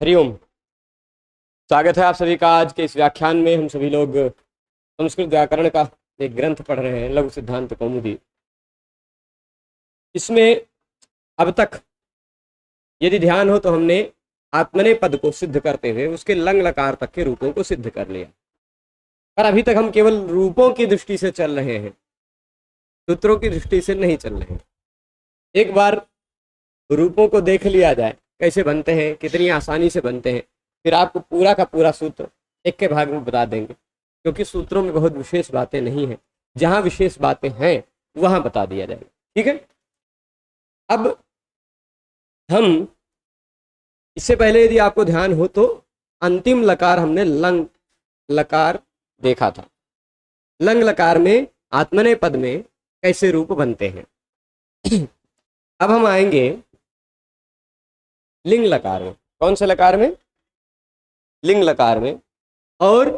हरिओम। स्वागत है आप सभी का आज के इस व्याख्यान में। हम सभी लोग संस्कृत व्याकरण का एक ग्रंथ पढ़ रहे हैं, लघु सिद्धांत कौमुदी। इसमें अब तक यदि ध्यान हो तो हमने आत्मने पद को सिद्ध करते हुए उसके लंग लकार तक के रूपों को सिद्ध कर लिया, पर अभी तक हम केवल रूपों की दृष्टि से चल रहे हैं, सूत्रों की दृष्टि से नहीं चल रहे हैं। एक बार रूपों को देख लिया जाए कैसे बनते हैं, कितनी आसानी से बनते हैं, फिर आपको पूरा का पूरा सूत्र एक के भाग में बता देंगे, क्योंकि सूत्रों में बहुत विशेष बातें नहीं हैं, जहां विशेष बातें हैं वहां बता दिया जाएगा। ठीक है। अब हम इससे पहले यदि आपको ध्यान हो तो अंतिम लकार हमने लंग लकार देखा था। लंग लकार में आत्मनेय पद में कैसे रूप बनते हैं। अब हम आएंगे लिंग लकार में। कौन से लकार में? लिंग लकार में। और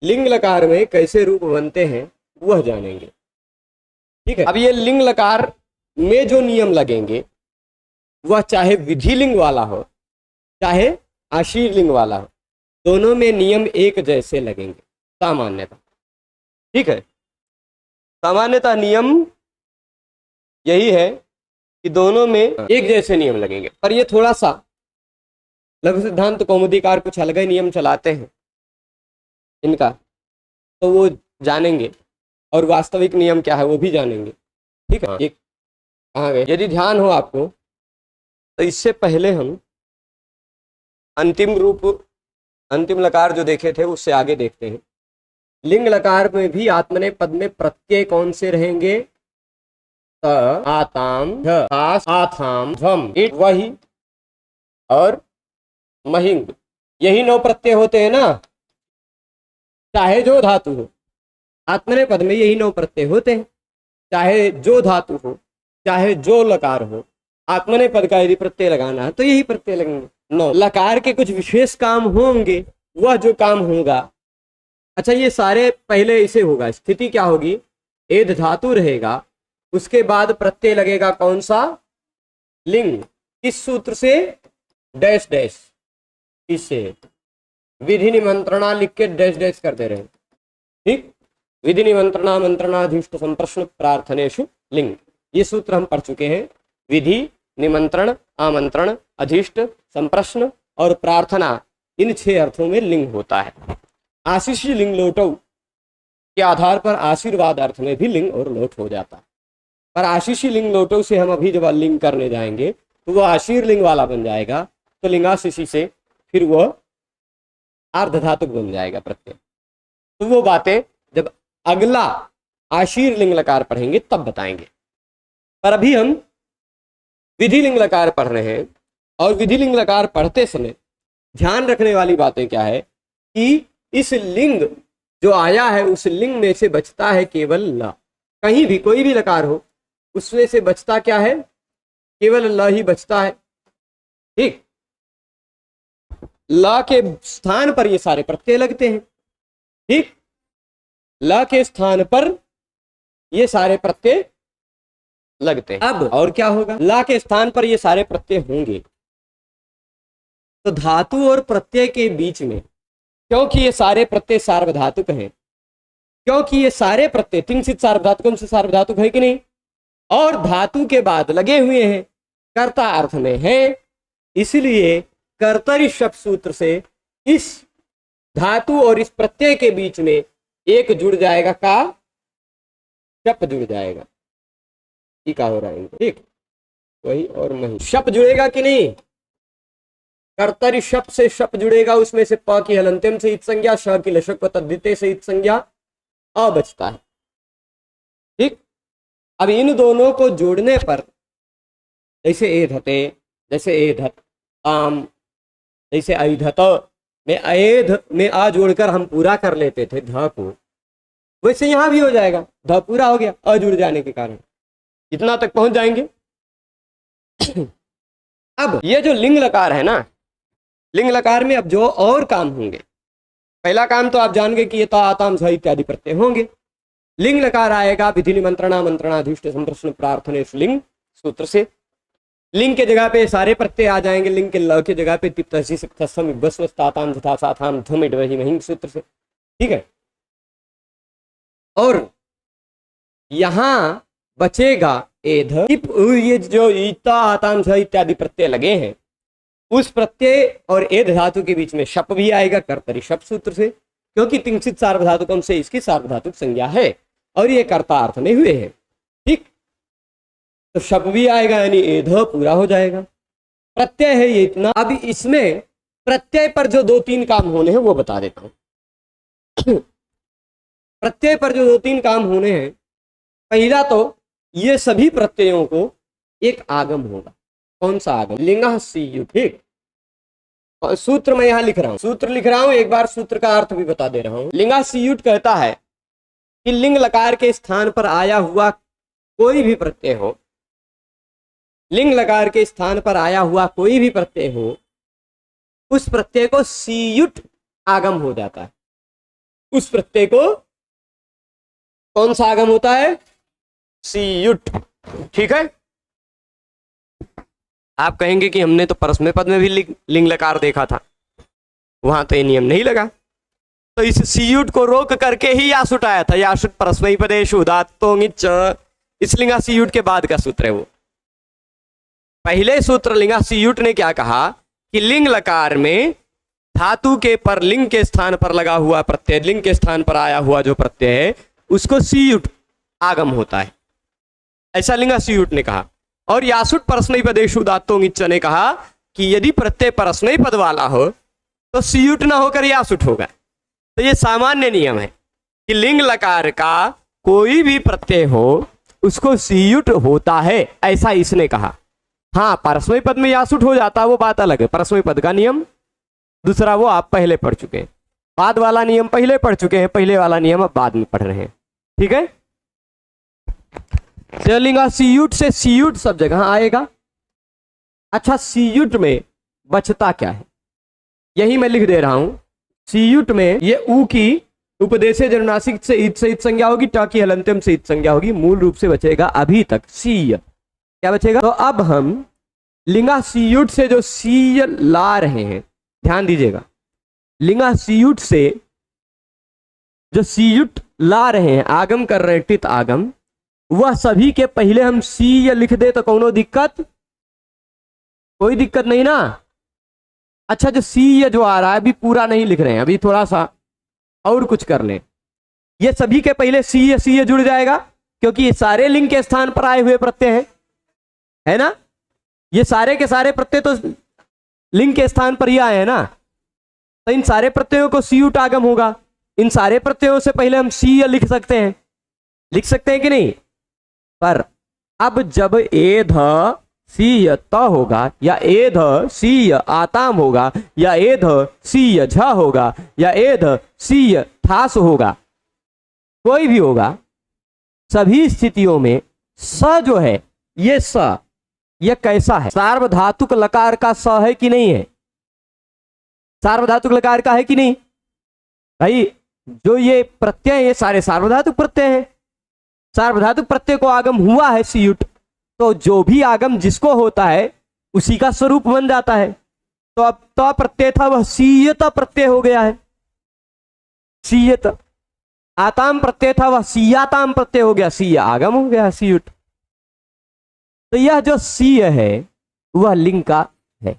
लिंग लकार में कैसे रूप बनते हैं वह जानेंगे। ठीक है। अब ये लिंग लकार में जो नियम लगेंगे वह चाहे विधि लिंग वाला हो चाहे आशीर लिंग वाला हो, दोनों में नियम एक जैसे लगेंगे सामान्यतः। ठीक है। सामान्यतः नियम यही है कि दोनों में एक जैसे नियम लगेंगे, पर ये थोड़ा सा लघु सिद्धांत कौमुदीकार कुछ अलग ही नियम चलाते हैं इनका, तो वो जानेंगे, और वास्तविक नियम क्या है वो भी जानेंगे। ठीक है। ये कहाँ गए? यदि ध्यान हो आपको तो इससे पहले हम अंतिम रूप, अंतिम लकार जो देखे थे उससे आगे देखते हैं। लिंग लकार में भी आत्मनेय पद में प्रत्यय कौन से रहेंगे? त, आताम, ध, आस, आथाम, ध्वम, इट, वही और महिंग, यही 9 प्रत्यय होते हैं ना, चाहे जो धातु हो। आत्मनेय पद में यही 9 प्रत्यय होते हैं, चाहे जो धातु हो चाहे जो लकार हो। आत्मनेय पद का यदि प्रत्यय लगाना है तो यही प्रत्यय लगेंगे 9। लकार के कुछ विशेष काम होंगे, वह जो काम होगा, अच्छा ये सारे पहले इसे होगा। स्थिति क्या होगी? एध धातु रहेगा, उसके बाद प्रत्यय लगेगा कौन सा? लिंग। किस सूत्र से? डैश डैश, इससे विधि निमंत्रणा लिख के डैश डैश कर दे रहे हैं। ठीक। विधि निमंत्रणा मंत्रणाधीष्ट संप्रश्न प्रार्थनेषु लिंग, ये सूत्र हम पढ़ चुके हैं। विधि, निमंत्रण, आमंत्रण, अधीष्ट, संप्रश्न और प्रार्थना, इन 6 अर्थों में लिंग होता है। आशीष लिंग लोटौ के आधार पर आशीर्वाद अर्थ में भी लिंग और लोट हो जाता है, पर आशीषी लिंग लोटौ से हम अभी जब लिंग करने जाएंगे तो वो आशीर लिंग वाला बन जाएगा, तो लिंगाशीषी से फिर वह आर्धधातुक बन जाएगा प्रत्यय। तो वो बातें जब अगला आशीर लिंग लकार पढ़ेंगे तब बताएंगे, पर अभी हम विधि लिंग लकार पढ़ रहे हैं। और विधि लिंग लकार पढ़ते समय ध्यान रखने वाली बातें क्या है कि इस लिंग जो आया है उस लिंग में से बचता है केवल ल। कहीं भी कोई भी लकार हो उसमें से बचता क्या है? केवल ल ही बचता है। ठीक। ल के स्थान पर ये सारे प्रत्यय लगते हैं। ठीक। ल के स्थान पर ये सारे प्रत्यय लगते हैं। अब और क्या होगा? ल के स्थान पर ये सारे प्रत्यय होंगे तो धातु और प्रत्यय के बीच में, क्योंकि ये सारे प्रत्यय सार्वधातुक हैं, क्योंकि ये सारे प्रत्यय तिंसित सार्वधातुकम से सार्वधातुक है कि नहीं, और धातु के बाद लगे हुए हैं, कर्ता अर्थ में है, इसलिए कर्तरी शब्द सूत्र से इस धातु और इस प्रत्यय के बीच में एक जुड़ जाएगा का शप जुड़ जाएगा। क्या हो रहा है? ठीक। वही और मही शप जुड़ेगा कि नहीं? कर्तरी शप से शप जुड़ेगा, उसमें से प की हलंत्यम से इत संज्ञा, श की लशक व तद्धिते से इत संज्ञा अ बचता है। ठीक। अब इन दोनों को जोड़ने पर जैसे एधते, जैसे एधत आम, जैसे ऐधत में अएध में आ जोड़कर हम पूरा कर लेते थे ध को, वैसे यहां भी हो जाएगा। ध पूरा हो गया अ जुड़ जाने के कारण, इतना तक पहुंच जाएंगे। अब ये जो लिंग लकार है ना, लिंग लकार में अब जो और काम होंगे, पहला काम तो आप जान गए कि ये ता, आताम, स इत्यादि प्रत्यय होंगे। लिंग लकार आएगा विधि निमंत्रणा मंत्रणाधीष्ट संप्रश्न प्रार्थनेषु लिंग सूत्र से। लिंग के जगह पे सारे प्रत्यय आ जाएंगे, लिंग के ल के जगह पे तिप्तसी सक्थसम इब्बस्वस्ताताम जथा साथाम धम इडवहि महिं सूत्र से, ठीक है। और यहां बचेगा एध, ये जो ईता आताम झ इत्यादि प्रत्यय लगे हैं उस प्रत्यय और एध धातु के बीच में शप भी आएगा कर्तरी शप सूत्र से, क्योंकि तिंसित सार्वधातुकम से इसकी सार्वधातुक संज्ञा है और ये कर्ता अर्थ में हुए हैं, ठीक। तो शप भी आएगा यानी एध पूरा हो जाएगा। प्रत्यय है ये इतना। अब इसमें प्रत्यय पर जो 2-3 काम होने हैं वो बता देता हूं। प्रत्यय पर जो 2-3 काम होने हैं, पहला तो ये सभी प्रत्ययों को एक आगम होगा। कौन सा आगम? लिंगः सीयु, ठीक। और सूत्र मैं यहां लिख रहा हूं, सूत्र लिख रहा हूं, एक बार सूत्र का अर्थ भी बता दे रहा हूं। लिंगः सीयुट कहता है कि लिंग लकार के स्थान पर आया हुआ कोई भी प्रत्यय हो, लिंग लकार के स्थान पर आया हुआ कोई भी प्रत्यय हो, उस प्रत्यय को सीयुट आगम हो जाता है। उस प्रत्यय को कौन सा आगम होता है? सीयुट, ठीक है। आप कहेंगे कि हमने तो परस्मै पद में भी लिंग लकार देखा था, वहां तो ये नियम नहीं लगा। तो इस सीयुट को रोक करके ही यासुट आया था। यासुट परस्मै पदेषु उदात्तो ङिच्च, इस लिंगा सीयुट के बाद का सूत्र है वो। पहले सूत्र लिंगा सीयुट ने क्या कहा कि लिंग लकार में धातु के पर लिंग के स्थान पर लगा हुआ प्रत्यय, लिंग के स्थान पर आया हुआ जो प्रत्यय है उसको सीयुट आगम होता है, ऐसा लिंगा सीयुट ने कहा। और यासुट परस्मै पदेषु उदात्तो ङिच्च ने कहा कि यदि प्रत्यय परस्मै पद वाला हो तो सीयुट ना होकर यासुट होगा। तो ये सामान्य नियम है कि लिंग लकार का कोई भी प्रत्यय हो उसको सीयुट होता है, ऐसा इसने कहा। हाँ, परस्मै पद में यासुट हो जाता है वो बात अलग है, परस्मै पद का नियम दूसरा, वो आप पहले पढ़ चुके हैं। बाद वाला नियम पहले पढ़ चुके हैं, पहले वाला नियम अब बाद में पढ़ रहे हैं, ठीक है। लिंगा सीयुट से सीयुट सब जगह आएगा। अच्छा, सीयुट में बचता क्या है यही मैं लिख दे रहा हूं। सीयुट में ये ऊ की उपदेशे जनुनासिक से ईद से ईद संज्ञा होगी, ट की हलंत्यम से ईद संज्ञा होगी, मूल रूप से बचेगा अभी तक सीय। क्या बचेगा? तो अब हम लिंगा सीयुट से जो सीय ला रहे हैं, ध्यान दीजिएगा, लिंगा सीयुट से जो सीयुट ला रहे हैं, आगम कर रहे हैं, टित आगम, वह सभी के पहले हम सीय लिख दे तो कोनो दिक्कत? कोई दिक्कत नहीं ना। अच्छा, जो सीय जो आ रहा है अभी पूरा नहीं लिख रहे हैं, अभी थोड़ा सा और कुछ कर लें। ये सभी के पहले सीय सीय जुड़ जाएगा क्योंकि ये सारे लिंग के स्थान पर आए हुए प्रत्यय हैं, है ना। ये सारे के सारे प्रत्यय तो लिंग के स्थान पर ही आए हैं ना, तो इन सारे प्रत्ययों को सीयुट आगम होगा। इन सारे प्रत्ययों से पहले हम सीय लिख सकते हैं, लिख सकते हैं कि नहीं? पर अब जब एध सीय त होगा या एध सीय आताम होगा या एध सीय झ होगा या एध सीय थास होगा, कोई भी होगा, सभी स्थितियों में स जो है ये स ये कैसा है? सार्वधातुक लकार का स है कि नहीं है? सार्वधातुक लकार का है कि नहीं भाई? जो ये प्रत्यय ये सारे सार्वधातुक प्रत्यय हैं। सार्वधातुक प्रत्यय को आगम हुआ है सीयुट, तो जो भी आगम जिसको होता है उसी का स्वरूप बन जाता है। तो अब त प्रत्यय था वह सीयत प्रत्यय हो गया है, सीयत। आताम प्रत्यय था वह सीयाताम प्रत्यय हो गया, सीय आगम हो गया सीयुट। तो यह जो सीय है वह लिंग का है,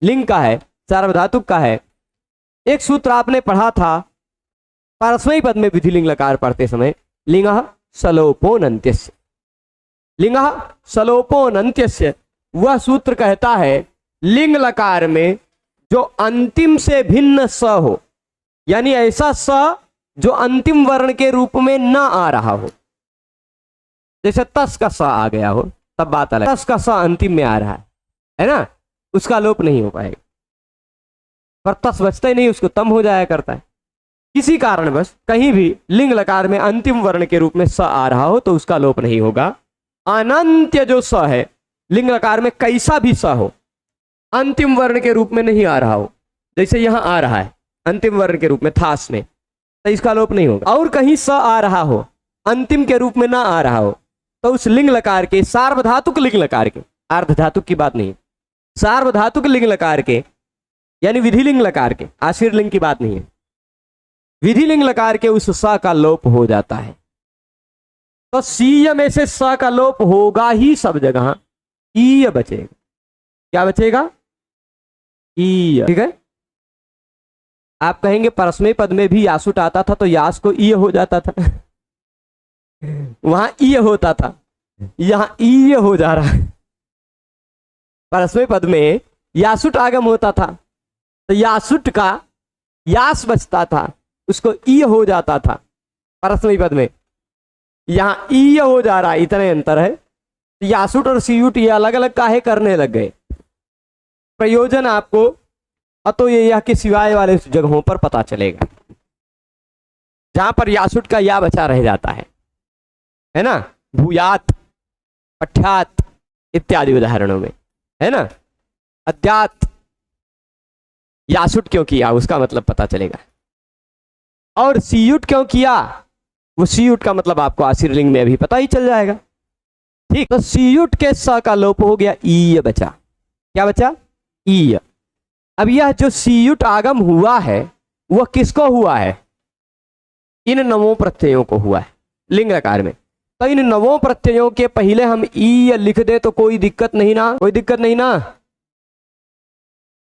लिंग का है, सार्वधातुक का है। एक सूत्र आपने पढ़ा था परस्मै पद में विधिलिंग लकार पढ़ते समय, लिंगः सलोपोनन्त्यस्य, लिंगः सलोपोनन्त्यस्य। वह सूत्र कहता है लिंग लकार में जो अंतिम से भिन्न स हो, यानी ऐसा स जो अंतिम वर्ण के रूप में न आ रहा हो, जैसे तस का स आ गया हो तब बात अलग, तस का स अंतिम में आ रहा है ना, उसका लोप नहीं हो पाएगा। पर तस बचता ही नहीं, उसको तम हो जाया करता है। किसी कारणवश कहीं भी लिंग लकार में अंतिम वर्ण के रूप में स आ रहा हो तो उसका लोप नहीं होगा। अनंत्य जो स है लिंग लकार में कैसा भी स हो, अंतिम वर्ण के रूप में नहीं आ रहा हो, जैसे यहां आ रहा है अंतिम वर्ण के रूप में थास में, तो इसका लोप नहीं होगा। और कहीं स आ रहा हो अंतिम के रूप में ना आ रहा हो तो उस लिंग लकार के, सार्वधातुक लिंग लकार के, आर्धधातुक की बात नहीं है। सार्वधातुक लिंग लकार के यानी विधि लिंग लकार के, आशीर लिंग की बात नहीं है। विधि लिंग लकार के उस स का लोप हो जाता है, तो सीय में से स का लोप होगा ही सब जगह, ईय बचेगा। क्या बचेगा? ईय। ठीक है। आप कहेंगे परस्मय पद में भी यासुट आता था तो यास को ईय हो जाता था वहां ईय होता था, यहां ईय हो जा रहा है। परस्मय पद में यासुट आगम होता था तो यासुट का यास बचता था, उसको ईय हो जाता था परस्मय पद में, यहां ईय हो जा रहा है। इतने अंतर है। यासुट और सीयुट ये अलग अलग काहे करने लग गए? प्रयोजन आपको अतो ये यह के सिवाय वाले जगहों पर पता चलेगा, जहां पर यासुट का या बचा रह जाता है ना, भूयात, पठ्यात इत्यादि उदाहरणों में, है ना। अद्यात यासुट क्यों किया उसका मतलब पता चलेगा, और सीयुट क्यों किया वो सीयुट का मतलब आपको आशीर्लिंग में अभी पता ही चल जाएगा। ठीक, तो सीयुट के स का लोप हो गया, ईय बचा। क्या बचा? ईय। अब यह जो सीयुट आगम हुआ है वह किसको हुआ है? इन नवों प्रत्ययों को हुआ है लिंग लकार में। तो इन नवों प्रत्ययों के पहले हम ईय लिख दे तो कोई दिक्कत नहीं ना, कोई दिक्कत नहीं ना।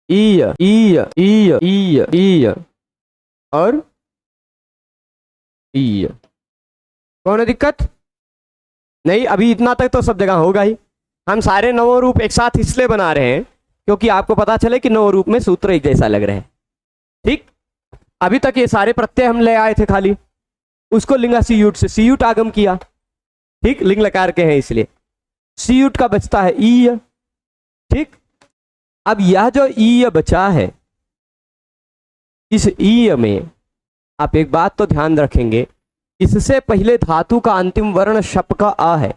ईय ईय ईय ईय ईय और ईय, कौन है दिक्कत? नहीं, अभी इतना तक तो सब जगह होगा ही। हम सारे नवों रूप एक साथ इसलिए बना रहे हैं क्योंकि आपको पता चले कि नौ रूप में सूत्र एक जैसा लग रहा है। ठीक, अभी तक ये सारे प्रत्यय हम ले आए थे खाली, उसको लिंगा सीयुट से सीयुट आगम किया। ठीक, लिंग लकार के हैं इसलिए सीयुट का बचता है ईय। ठीक, अब यह जो ईय बचा है, इस ईय में आप एक बात तो ध्यान रखेंगे, इससे पहले धातु का अंतिम वर्ण शप का आ है।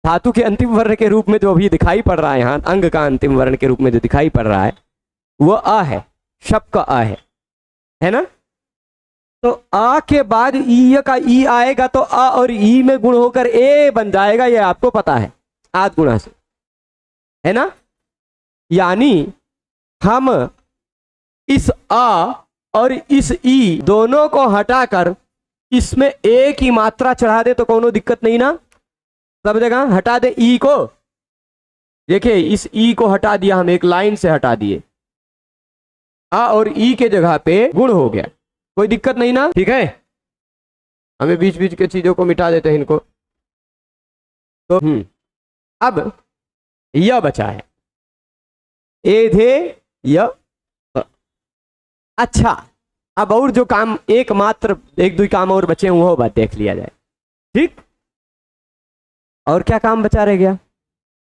धातु के अंतिम वर्ण के रूप में जो अभी दिखाई पड़ रहा है यहां, अंग का अंतिम वर्ण के रूप में जो दिखाई पड़ रहा है वो आ है, शप का आ है ना। तो आ के बाद ई का ई आएगा तो आ और ई में गुण होकर ए बन जाएगा, ये आपको पता है आद गुणा से, है ना। यानी हम इस आ और इस ई दोनों को हटाकर इसमें ए की मात्रा चढ़ा दे तो कोनो दिक्कत नहीं ना। सब जगह हटा दे ई को। देखिए इस ई को हटा दिया, हम एक लाइन से हटा दिए, आ और ई के जगह पे गुण हो गया, कोई दिक्कत नहीं ना। ठीक है, हमें बीच बीच के चीजों को मिटा देते हैं इनको। तो अब यह बचा है एधे य। अच्छा, अब और जो काम एकमात्र एक दो काम और बचे हैं वो बात देख लिया जाए। ठीक, और क्या काम बचा रह गया?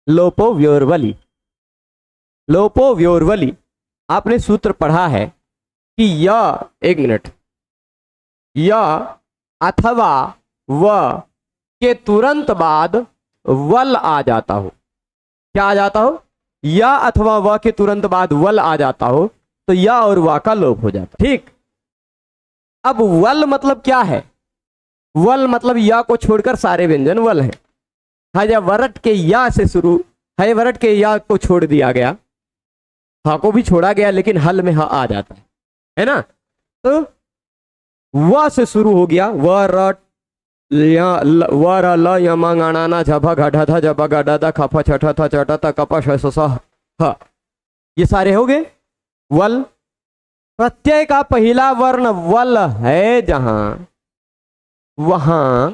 लोपो व्योर्वली। लोपो व्योर्वली आपने सूत्र पढ़ा है कि यह, एक मिनट, यह अथवा व के तुरंत बाद वल आ जाता हो। क्या आ जाता हो? या अथवा व के तुरंत बाद वल आ जाता हो तो या और वा का लोप हो जाता। ठीक, अब वल मतलब क्या है? वल मतलब या को छोड़कर सारे व्यंजन वल हैं। है वरट के या से शुरू है, वरट के या को छोड़ दिया गया, हा को भी छोड़ा गया लेकिन हल में हा आ जाता है ना। तो व से शुरू हो गया, वरट वर ल यमांगाना झभा घढ़ा था झभा गढ़ा था खफा छठा था चटा था कपा श, ये सारे हो गए वल। प्रत्यय का पहला वर्ण वल है जहां, वहां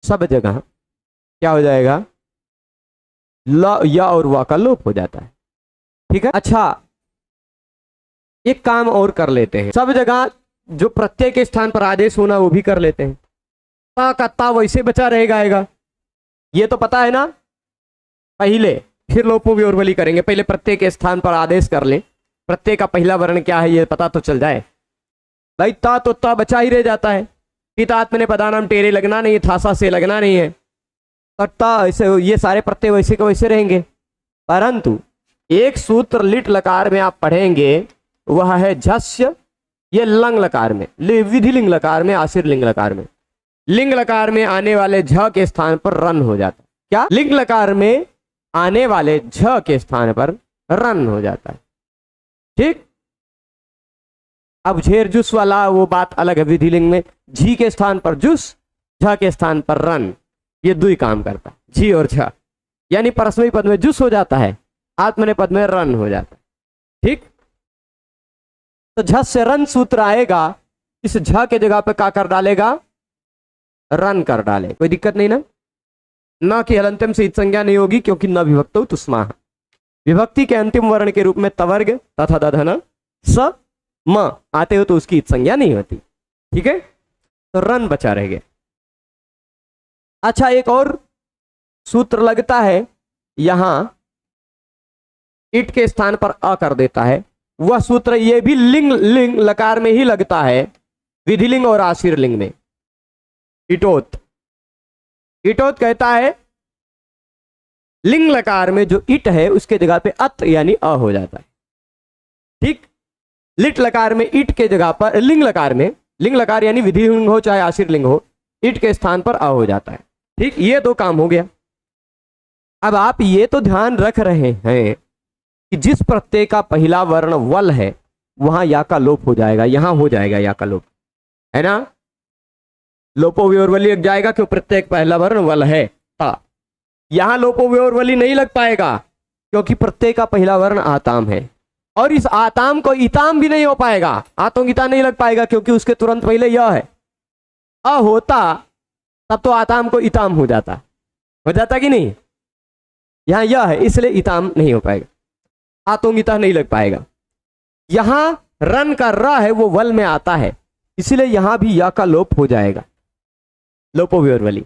सब जगह क्या हो जाएगा? ल या और वा का लोप हो जाता है। ठीक है, अच्छा एक काम और कर लेते हैं, सब जगह जो प्रत्यय के स्थान पर आदेश होना वो भी कर लेते हैं। ता का ता वैसे बचा रहेगा आएगा, ये तो पता है ना। पहले फिर लोपो व्योर्वली करेंगे, पहले प्रत्यय के स्थान पर आदेश कर लें, प्रत्यय का पहला वर्ण क्या है ये पता तो चल जाए। भाई ता तो ता बचा ही रह जाता है, पितात्मने पदानाम टेरे लगना नहीं है, थासा से लगना नहीं है, ता ऐसे ये सारे प्रत्यय वैसे के वैसे रहेंगे। परंतु एक सूत्र लिट लकार में आप पढ़ेंगे वह है झस्य, ये लंग लकार में, विधि लिंग लकार में, आशीर लिंग लकार में, लिंग लकार में आने वाले झ के स्थान पर रन हो जाता है। क्या? लिंग लकार में आने वाले झ के स्थान पर रन हो जाता है। ठीक, अब झेर जुस वाला वो बात अलग है। विधिलिंग में झी के स्थान पर जुस, झ के स्थान पर रन, ये दो ही काम करता है, झी और झ। यानी परस्मैी पद में जुस हो जाता है, आत्मनेपद पद में रन हो जाता है। ठीक, तो झ से रन सूत्र आएगा, इस झ के जगह पे क्या कर डालेगा? रन कर डाले। कोई दिक्कत नहीं ना? न कि हलंत्यम से इत संज्ञा नहीं होगी, क्योंकि न विभक्तो तुस्मा। विभक्ति के अंतिम वर्ण के रूप में तवर्ग तथा दधन स म आते हो तो उसकी इत संज्ञा नहीं होती। ठीक है, तो रन बचा रह गया। अच्छा, एक और सूत्र लगता है, यहां इट के स्थान पर अ कर देता है। वह सूत्र ये भी लिंग लकार में ही लगता है, विधिलिंग और आशीर्लिंग में। इटोत कहता है लिंग लकार में जो इट है उसके जगह पे अत यानी अ हो जाता है। ठीक, लिट लकार में इट के जगह पर, लिंग लकार यानी विधिलिंग हो चाहे आशीर्लिंग हो, इट के स्थान पर अ हो जाता है। ठीक, ये दो काम हो गया। अब आप ये तो ध्यान रख रहे हैं कि जिस प्रत्यय का पहला वर्ण वल है वहां या का लोप हो जाएगा, यहां हो जाएगा या का लोप, है ना? लोपो विवर्वली लग जाएगा, क्यों? प्रत्येक पहला वर्ण वल है ता। यहां लोपो विवर्वली नहीं लग पाएगा, क्योंकि प्रत्यय का पहला वर्ण आताम है, और इस आताम को इताम भी नहीं हो पाएगा, आतों गीता नहीं लग पाएगा, क्योंकि उसके तुरंत पहले यह है। अ होता तब तो आताम को इताम हो जाता कि नहीं? यहां यह है, इसलिए इताम नहीं हो पाएगा, आतों गीता नहीं लग पाएगा। यहां रन का र है, वो वल में आता है, इसलिए यहां भी या का लोप हो जाएगा, लोपो विवर्वली।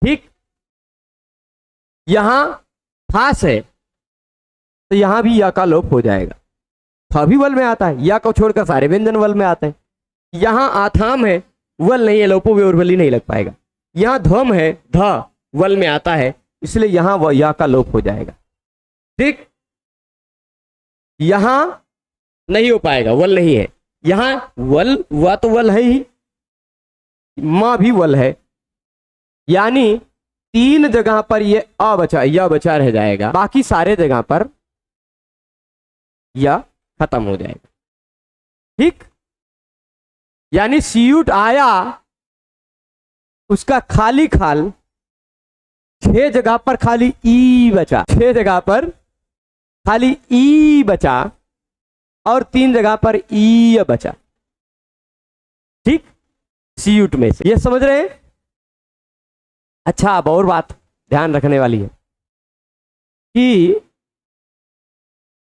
ठीक, यहां फास है तो यहां भी या का लोप हो जाएगा, था भी वल में आता है, या को छोड़कर सारे व्यंजन वल में आते हैं। यहां आथाम है, वल नहीं है, लोपो विवर्वली नहीं लग पाएगा। यहां ध्वम है, ध वल में आता है, इसलिए यहां वह या का लोप हो जाएगा। ठीक, यहां नहीं हो पाएगा, वल नहीं है। यहां वल, वह तो वल है ही, मां भी वल है, यानी तीन जगह पर ये अ बचा, या बचा रह जाएगा, बाकी सारे जगह पर या खत्म हो जाएगा। ठीक, यानी सीयूट आया, उसका खाली खाल 6 जगह पर खाली ई बचा, 6 जगह पर खाली ई बचा, और 3 जगह पर ई बचा। ठीक, सीयूट में से, ये समझ रहे हैं? अच्छा, अब और बात ध्यान रखने वाली है कि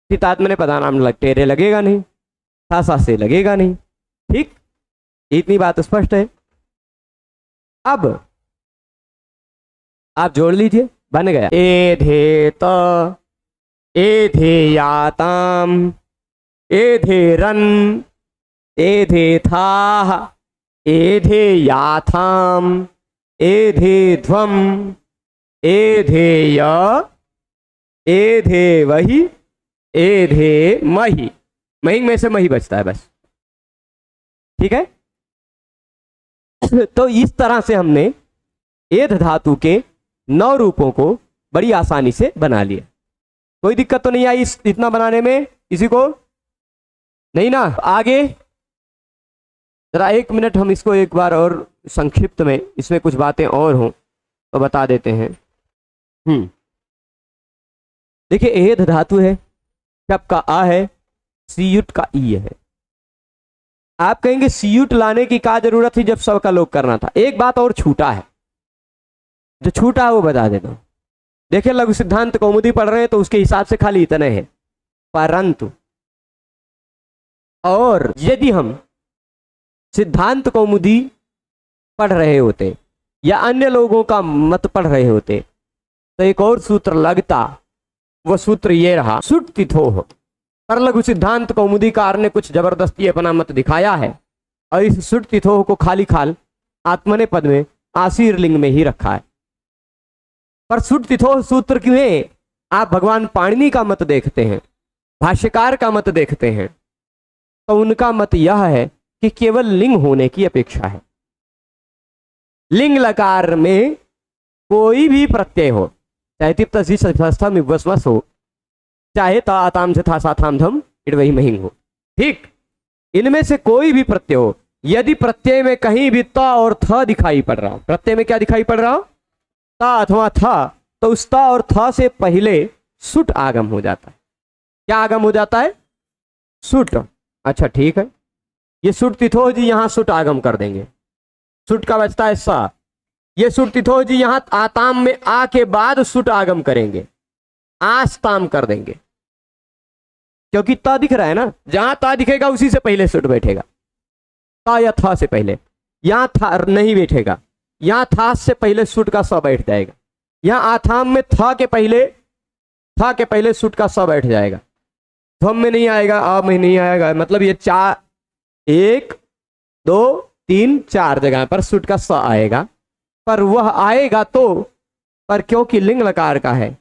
चितात्मने पदानाम लग टेरे लगेगा नहीं, सा से लगेगा नहीं। ठीक, इतनी बात स्पष्ट है। अब आप जोड़ लीजिए, बन गया एधे त, एधे याताम, एधे रन, एधे था, एधे याथाम, एधे ध्वम, एधे य, एधे वही, एधे मही। मही में से मही बचता है बस। ठीक है, तो इस तरह से हमने एध धातु के 9 रूपों को बड़ी आसानी से बना लिया। कोई दिक्कत तो नहीं आई इतना बनाने में किसी को? नहीं ना? आगे जरा 1 मिनट हम इसको एक बार और संक्षिप्त में, इसमें कुछ बातें और हों तो बता देते हैं। देखिए, एध धातु है, शप का आ है, सीयुट का ई है। आप कहेंगे सीयुट लाने की क्या जरूरत थी जब सब का लोप करना था? एक बात और छूटा है, जो छूटा है वो बता देता हूं। देखिए, लघु सिद्धांत कौमुदी पढ़ रहे हैं तो उसके हिसाब से खाली इतने हैं, परंतु और यदि हम सिद्धांत कौमुदी पढ़ रहे होते या अन्य लोगों का मत पढ़ रहे होते तो एक और सूत्र लगता। वह सूत्र ये रहा, सुट तिथो हो। पर लघु सिद्धांत कौमुदीकार ने कुछ जबरदस्ती अपना मत दिखाया है और इस सुट तिथो को खाली खाल आत्मने पद में आशीर्लिंग में ही रखा है। पर सुट तिथो सूत्र में आप भगवान पाणिनि का मत देखते हैं, भाष्यकार का मत देखते हैं, तो उनका मत यह है कि केवल लिंग होने की अपेक्षा है। लिंग लकार में कोई भी प्रत्यय हो, चाहे तिप्त में वसवस हो, चाहे ता आताम से था साथाम धम इट वही महिंग हो। ठीक, इनमें से कोई भी प्रत्यय हो, यदि प्रत्यय में कहीं भी ता और थ दिखाई पड़ रहा हो, प्रत्यय में क्या दिखाई पड़ रहा हो, ता अथवा था, तो उस ता और था से पहले सुट आगम हो जाता है। क्या आगम हो जाता है? सुट। अच्छा ठीक है, ये सुट तिथो जी यहां सुट आगम कर देंगे, सुट का बचता है सा, ये सुट तिथो जी यहां आताम में आ के बाद सुट आगम करेंगे, आस्ताम कर देंगे, क्योंकि ता दिख रहा है ना, जहां ता दिखेगा उसी से पहले सुट बैठेगा, ता या था से पहले, यहां था नहीं बैठेगा, यहां था से पहले सुट का स बैठ जाएगा, यहां आथाम में था के पहले सुट का स बैठ जाएगा, ध्वम में नहीं आएगा, आ में नहीं आएगा, मतलब ये 1 2 3 4 जगह पर सुट का स आएगा, पर वह आएगा तो, पर क्योंकि लिंग लकार का है,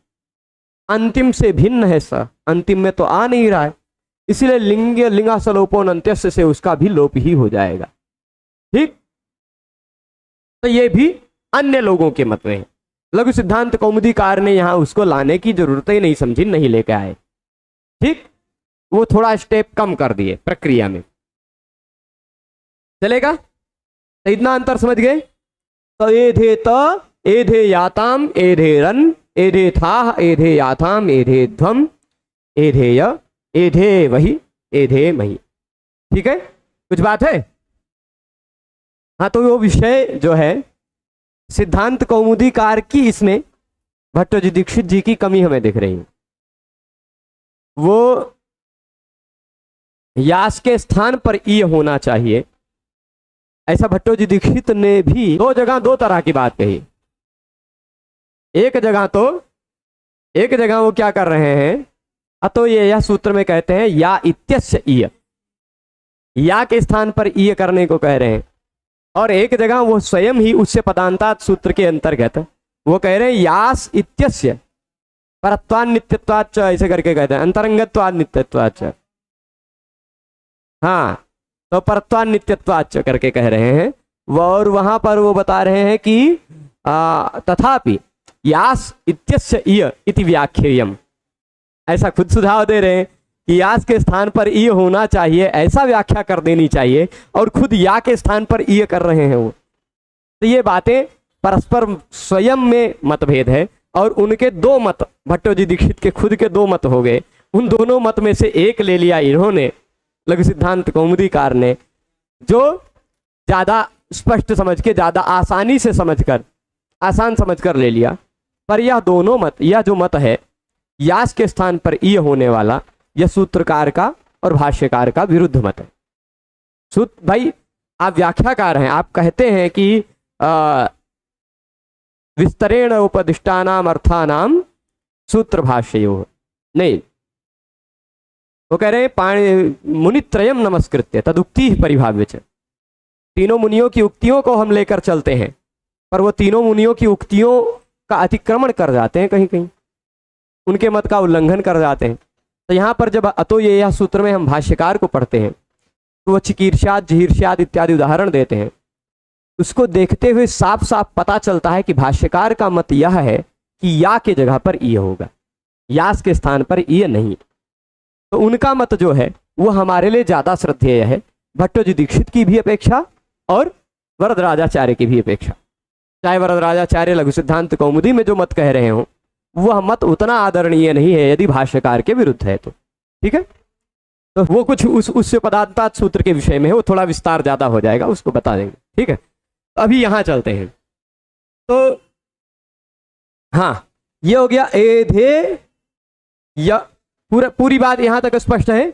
अंतिम से भिन्न है स, अंतिम में तो आ नहीं रहा है, इसलिए लिंगासलोपोन अंत्यस्य से उसका भी लोप ही हो जाएगा। ठीक, तो ये भी अन्य लोगों के मत में है, लघु सिद्धांत कौमुदीकार ने यहां उसको लाने की जरूरत ही नहीं समझी, नहीं लेके आए। ठीक, वो थोड़ा स्टेप कम कर दिए प्रक्रिया में, चलेगा? तो इतना अंतर समझ गए? तो एधे त, एधे याताम, एधे रन, एधे था, एधे याथाम, एधे ध्वम, एधेय, एधे वही, एधे मही। ठीक है, कुछ बात है? हाँ, तो वो विषय जो है सिद्धांत कौमुदीकार की, इसमें भट्टोजी दीक्षित जी की कमी हमें दिख रही है। वो यास के स्थान पर ई होना चाहिए, ऐसा भट्टोजी दीक्षित ने भी दो जगह दो तरह की बात कही। एक जगह वो क्या कर रहे हैं, अतो ये यह सूत्र में कहते हैं या इत्यस्य ईय, या के स्थान पर ईय करने को कह रहे हैं, और एक जगह वो स्वयं ही उससे पदांतात सूत्र के अंतर्गत वो कह रहे हैं यास इत्यस्य परत्वान नित्यत्वाच्च, ऐसे करके कहते हैं, अंतरंगत्वाद नित्यत्वाच्च। हाँ, तो परत्वान नित्यत्वाच्च करके कह रहे हैं और वहां पर वो बता रहे हैं कि तथापि यास इत्यस्य ईय इति व्याख्येयम, ऐसा खुद सुझाव दे रहे हैं कि यास के स्थान पर ईय होना चाहिए, ऐसा व्याख्या कर देनी चाहिए, और खुद या के स्थान पर ईय कर रहे हैं वो। तो ये बातें परस्पर स्वयं में मतभेद है, और उनके दो मत, भट्टोजी दीक्षित के खुद के दो मत हो गए, उन दोनों मत में से एक ले लिया इन्होंने, लघु सिद्धांत कौमुदीकार ने, जो ज्यादा स्पष्ट समझ के, ज्यादा आसानी से समझकर, आसान समझकर ले लिया। पर यह दोनों मत, यह जो मत है यास के स्थान पर ईय होने वाला, यह सूत्रकार का और भाष्यकार का विरुद्ध मत है। भाई आप व्याख्याकार हैं, आप कहते हैं कि विस्तरेण उपदिष्टानाम अर्थानाम सूत्र भाष्यो, नहीं, वो कह रहे हैं पाणि मुनित्रयम नमस्कृत्य तदुक्ति परिभाव्य च, तीनों मुनियों की उक्तियों को हम लेकर चलते हैं, पर वो तीनों मुनियों की उक्तियों का अतिक्रमण कर जाते हैं, कहीं कहीं उनके मत का उल्लंघन कर जाते हैं। तो यहाँ पर जब अतो ये यह सूत्र में हम भाष्यकार को पढ़ते हैं, तो वो चिकीर्षाद जहीर्षाद इत्यादि उदाहरण देते हैं, उसको देखते हुए साफ साफ पता चलता है कि भाष्यकार का मत यह है कि या के जगह पर ईय होगा, यास के स्थान पर ईय नहीं। तो उनका मत जो है वो हमारे लिए ज्यादा श्रद्धेय है, भट्टोजी दीक्षित की भी अपेक्षा और वरदराजाचार्य की भी अपेक्षा। चाहे वरदराजाचार्य लघु सिद्धांत कौमुदी में जो मत कह रहे हो, वह मत उतना आदरणीय नहीं है यदि भाष्यकार के विरुद्ध है तो। ठीक है, तो वो कुछ उससे पदांतात सूत्र के विषय में है, वो थोड़ा विस्तार ज्यादा हो जाएगा, उसको बता देंगे। ठीक है, अभी यहां चलते हैं। तो हाँ, ये हो गया एधे, या पूरी बात यहां तक स्पष्ट है।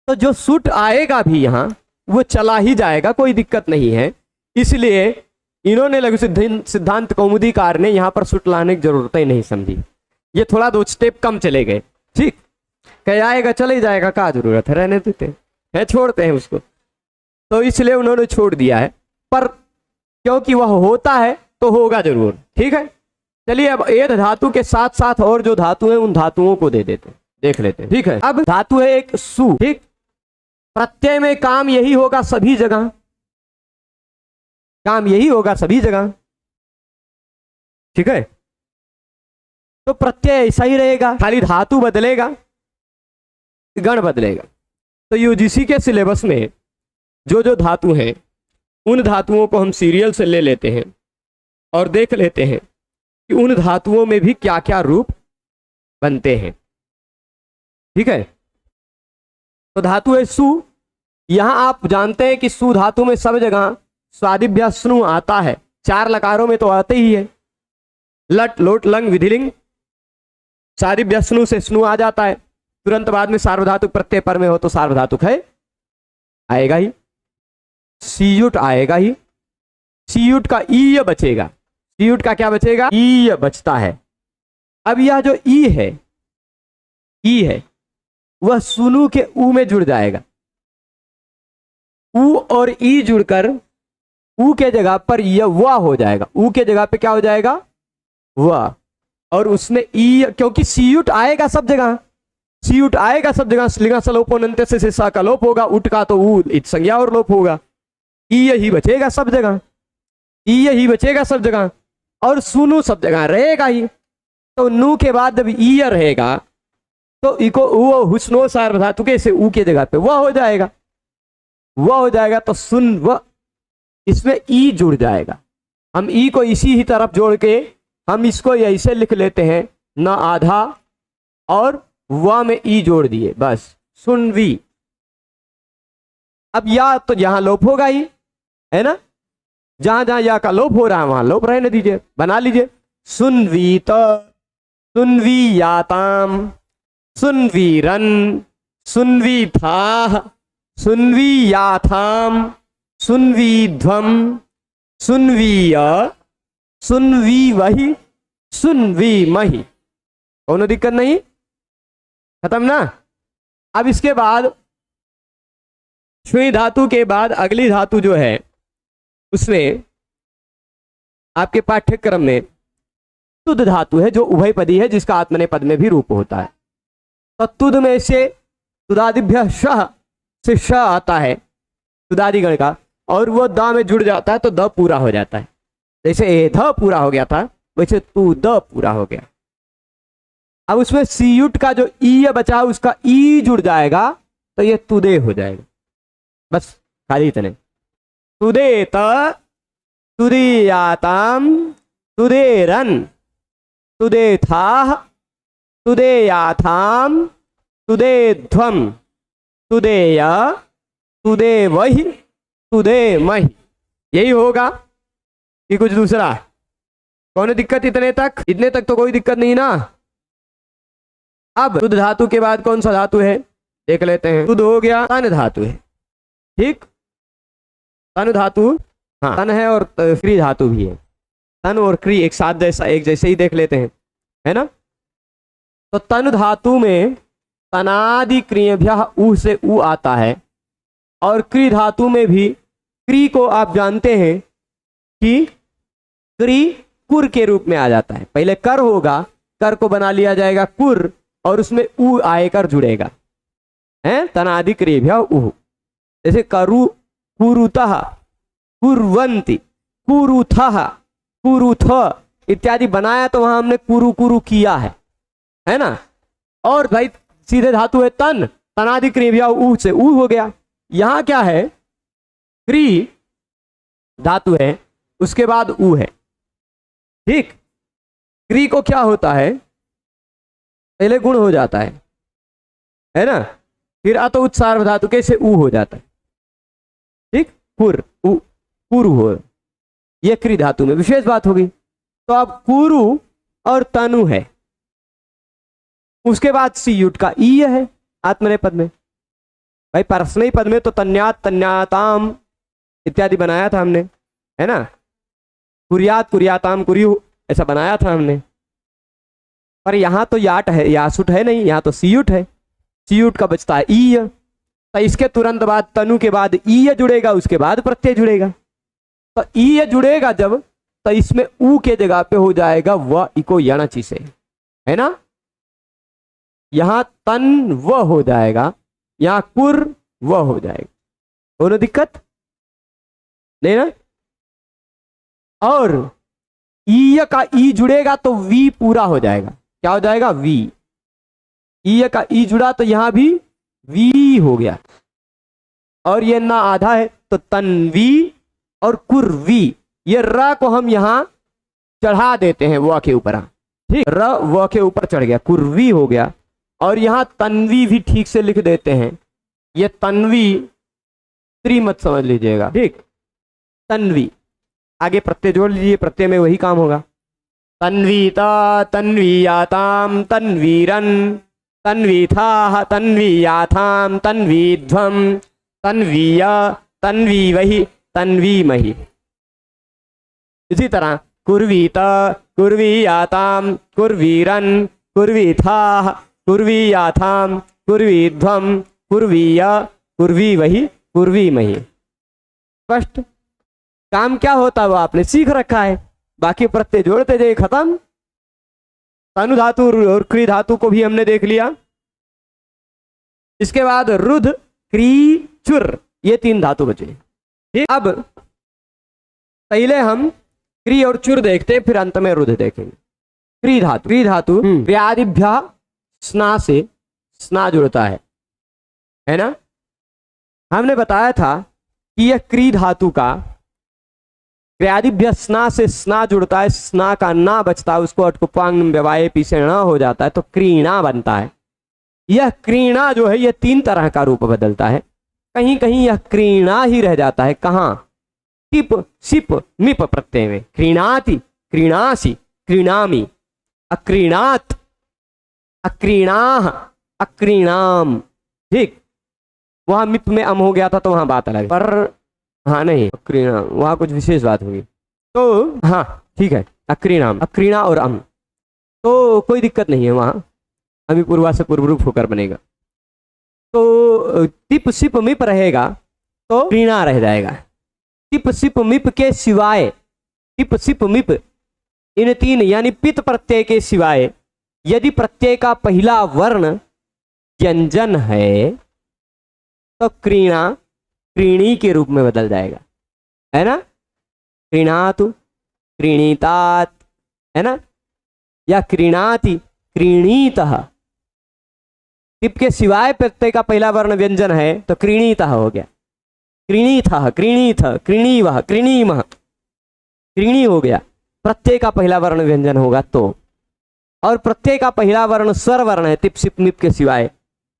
तो जो सुट आएगा भी यहां वो चला ही जाएगा, कोई दिक्कत नहीं है। इसलिए इन्होंने लघु सिद्धांत कौमुदीकार ने यहां पर सुट लाने की जरूरत ही नहीं समझी, ये थोड़ा 2 स्टेप कम चले गए। ठीक, कह आएगा चले जाएगा, क्या जरूरत है, रहने देते हैं, छोड़ते हैं उसको, तो इसलिए उन्होंने छोड़ दिया है। पर क्योंकि वह होता है तो होगा जरूर। ठीक है, चलिए अब एध धातु के साथ साथ और जो धातु है उन धातुओं को दे देते हैं, देख लेते हैं। ठीक है, अब धातु है एक सु। ठीक, प्रत्यय में काम यही होगा सभी जगह, काम यही होगा सभी जगह। ठीक है, तो प्रत्यय ऐसा ही रहेगा, खाली धातु बदलेगा, गण बदलेगा। तो यूजीसी के सिलेबस में जो जो धातु हैं उन धातुओं को हम सीरियल से ले लेते हैं और देख लेते हैं कि उन धातुओं में भी क्या क्या रूप बनते हैं। ठीक है, तो धातु है सु। यहां आप जानते हैं कि सु धातु में सब जगह स्वादिभ्य स्नु आता है, 4 लकारों में तो आते ही है। लट लोट लंग विधिलिंग, स्वादिभ्य स्नु से स्नु आ जाता है, तुरंत बाद में सार्वधातुक प्रत्यय पर में हो तो सार्वधातुक है आएगा ही, सीयुट आएगा ही। सीयुट का ई बचेगा, सीयुट का क्या बचेगा, ई बचता है। अब यह जो ई है वह सुनु के ऊ में जुड़ जाएगा। ऊ और ई जुड़कर ऊ के जगह पर यह वा हो जाएगा, ऊ के जगह पे क्या हो जाएगा, वा। और उसमें ई, क्योंकि सीयुट आएगा सब जगह, सीयुट आएगा सब जगह, स्लिंगा सलोपोनंते से सा का लोप होगा, उठ का तो ऊ इत संज्ञा और लोप होगा, ई यही बचेगा सब जगह, ई यही बचेगा सब जगह, और सुनु सब जगह रहेगा ही। तो नु के बाद जब ई रहेगा तो इको वो हुस्नो सार्वधातुके से ऊ के जगह पे वह हो जाएगा, वह हो जाएगा। तो सुन व, इसमें ई जुड़ जाएगा। हम ई को इसी ही तरफ जोड़ के हम इसको ऐसे लिख लेते हैं, न आधा और व में ई जोड़ दिए, बस सुनवी। अब या तो यहां लोप होगा ही, है ना, जहां जहां या का लोप हो रहा है वहां लोप रहने दीजिए, बना लीजिए। सुनवीत, सुनवीयाताम, सुनवीरन, सुनवीथाः, सुनवीयाथाम, सुनवीध्वम, सुनवीय, सुनवीवहि, सुनवीमहि। कोनो दिक्कत नहीं, खत्म ना। अब इसके बाद श्वी धातु के बाद अगली धातु जो है उसमें आपके पाठ्यक्रम में तुद धातु है, जो उभयपदी है, जिसका आत्मनेपद में भी रूप होता है। तो तुद में से तुदादिभ्य शह से श आता है, तुदादिगण का, और वो द में जुड़ जाता है तो द पूरा हो जाता है। जैसे ए ध पूरा हो गया था वैसे तू द पूरा हो गया। अब उसमें सीयुट का जो ई बचा उसका ई जुड़ जाएगा तो ये तुदे हो जाएगा, बस खाली इतने। तुदेत, तुदीयाताम, तुदेरन, तुदेथाः, तुदेयाथाम, तुदेध्वम, तुदेय, तुदेवहि, तुदेमहि। यही होगा कि कुछ दूसरा? कौन दिक्कत इतने तक? इतने तक तो कोई दिक्कत नहीं ना। अब तुद धातु के बाद कौन सा धातु है देख लेते हैं। तुद हो गया, तन धातु है, ठीक। तन धातु, हाँ तन है और क्री धातु भी है। तन और क्री एक साथ एक जैसे ही देख लेते हैं, है ना। तो तन धातु में तनादि क्रियभ्य ऊ से ऊ आता है, और क्री धातु में भी क्री को आप जानते हैं कि क्री कुर के रूप में आ जाता है। पहले कर होगा, कर को बना लिया जाएगा कुर, और उसमें ऊ आयकर जुड़ेगा, है तनादि क्रियभ्य ऊ। जैसे करु, कुरुतः, कुर्वन्ति, कुरुथः, कुरुथ इत्यादि बनाया तो वहां हमने कुरु कुरु किया है ना। और भाई सीधे धातु है तन, तनादि क्रिया ऊ से ऊ हो गया। यहां क्या है, क्री धातु है, उसके बाद ऊ है, ठीक। क्री को क्या होता है, पहले गुण हो जाता है ना, फिर अतो उत्सार धातु कैसे ऊ हो जाता है, ठीक। कुर ऊ, कुरु हो, यह क्री धातु में विशेष बात होगी। तो अब कुरु और तनु है, उसके बाद सीयुट का ई है आत्मनेपद में। भाई परस्मयी पद में तो तन्यात, तन्याताम इत्यादि बनाया था हमने, है ना। कुरियात, कुरियाताम, कुरियु ऐसा बनाया था हमने। पर यहां तो याट है, यासुट है नहीं, यहां तो सीयुट है। सीयुट का बचता है ई, तो इसके तुरंत बाद तनु के बाद ई जुड़ेगा, उसके बाद प्रत्यय जुड़ेगा। तो ई जुड़ेगा जब, तो इसमें ऊ के जगह पे हो जाएगा व इको यणचि से, है ना। यहां तन व हो जाएगा, यहां कुर व हो जाएगा। दोनों दिक्कत नहीं ना। और ई का ई जुड़ेगा तो वी पूरा हो जाएगा, क्या हो जाएगा, वी। ई का ई जुड़ा तो यहां भी वी हो गया, और ये ना आधा है तो तन्वी और कुर्वी। ये र को हम यहां चढ़ा देते हैं व के ऊपर, ठीक, र व के ऊपर चढ़ गया, कुर्वी हो गया। और यहां तन्वी भी ठीक से लिख देते हैं, ये तन्वी त्री मत समझ लीजिएगा, ठीक, तन्वी। आगे प्रत्यय जोड़ लीजिए, प्रत्यय में वही काम होगा। तन्वीता तन्वीयाताम तन्वीरन तन्वीथाः तन्वीयाथाम तन्वीध्वम तन्वीया तन्वीवहि तन्वीमहि। इसी तरह कुर्वीत कुर्वीयाताम कुर्वीरन कुर्वीथाः कुर्वीयाथाम कुर्वीध्वम कुर्वीया कुर्वीवहि कुर्वीमहि। स्पष्ट। काम क्या होता है वो आपने सीख रखा है, बाकी प्रत्यय जोड़ते जाइए, खत्म। तनु धातु और क्री धातु को भी हमने देख लिया। इसके बाद रुध क्री चुर, ये तीन धातु बचे, ठीक। अब पहले हम क्री और चुर देखते, फिर अंत में रुध देखेंगे। क्री धातु व्याधिभ्य स्ना से स्ना जुड़ता है ना। हमने बताया था कि यह क्री धातु का व्याधिभ्य स्ना से स्ना जुड़ता है, स्ना का ना बचता है, उसको अटकुपांग व्यवाय पीछे न हो जाता है तो क्रीणा बनता है। यह क्रीणा जो है ये तीन तरह का रूप बदलता है, कहीं कहीं यह क्रीणा ही रह जाता है। कहाँ, टिप सिप मिप प्रत्यय में, क्रीणाति क्रीणासी क्रीणामी, अक्रीणात अक्रीणाह अक्रीणाम, ठीक। वहां मिप में अम हो गया था तो वहां बात अलग, पर हाँ नहीं अक्रीणा, वहां कुछ विशेष बात होगी तो हाँ ठीक है, अक्रीणाम, अक्रीणा और अम तो कोई दिक्कत नहीं है, वहां अमी पूर्वा से पूर्व रूप होकर बनेगा। तो टिप सिप मिप रहेगा तो क्रीणा रह जाएगा। टिप सिप मिप के सिवाय, टिप सिप मिप इन तीन यानी पित प्रत्यय के सिवाय यदि प्रत्यय का पहला वर्ण व्यंजन है तो क्रीणा क्रीणी के रूप में बदल जाएगा, है ना। क्रीणातु क्रीणीतात, है ना, या क्रीणाति क्रीणीतः। टिप के सिवाय प्रत्यय का पहला वर्ण व्यंजन है तो क्रीणीतः हो गया, क्रीणीथः क्रीणीथ क्रीणीवः क्रीणीमः, क्रीणी हो गया। प्रत्यय का पहला वर्ण व्यंजन होगा तो, और प्रत्यय का पहला वर्ण स्वर वर्ण है टिप सिप मिप के सिवाय,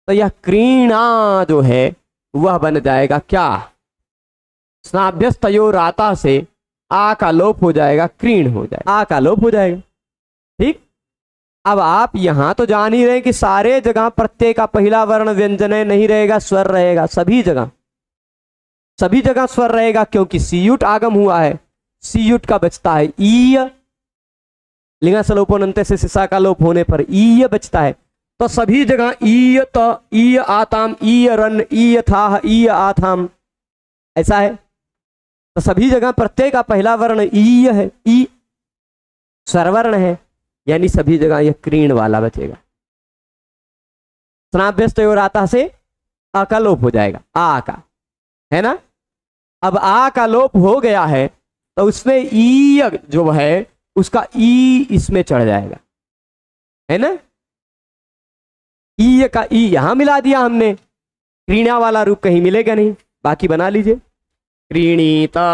तो यह क्रीणा जो है वह बन जाएगा क्या, स्नाभ्यस्तयो राता से आ का लोप हो जाएगा, क्रीण हो जाएगा, आ का लोप हो जाएगा, ठीक। अब आप यहां तो जान ही रहे कि सारे जगह प्रत्यय का पहला वर्ण व्यंजन है, नहीं रहेगा, स्वर रहेगा, सभी जगह स्वर रहेगा, क्योंकि सीयुट आगम हुआ है। सीयुट का बचता है ईय, लिंगा सलोपनंते से सिसा का लोप होने पर ईय बचता है, तो सभी जगह ईय त ईय आताम ईय रन ईय था ईय आथाम, ऐसा है। तो सभी जगह प्रत्यय का पहला वर्ण ईय है, ई स्वरवर्ण है, यानी सभी जगह यह क्रीण वाला बचेगा। स्नाभ्यस्त और आता से आ का लोप हो जाएगा, आ का, है ना। अब आ का लोप हो गया है तो उसमें ई जो है उसका ई इसमें चढ़ जाएगा, है ना। ई का ई यहां मिला दिया हमने, क्रीणा वाला रूप कहीं मिलेगा नहीं, बाकी बना लीजिए। क्रीणीता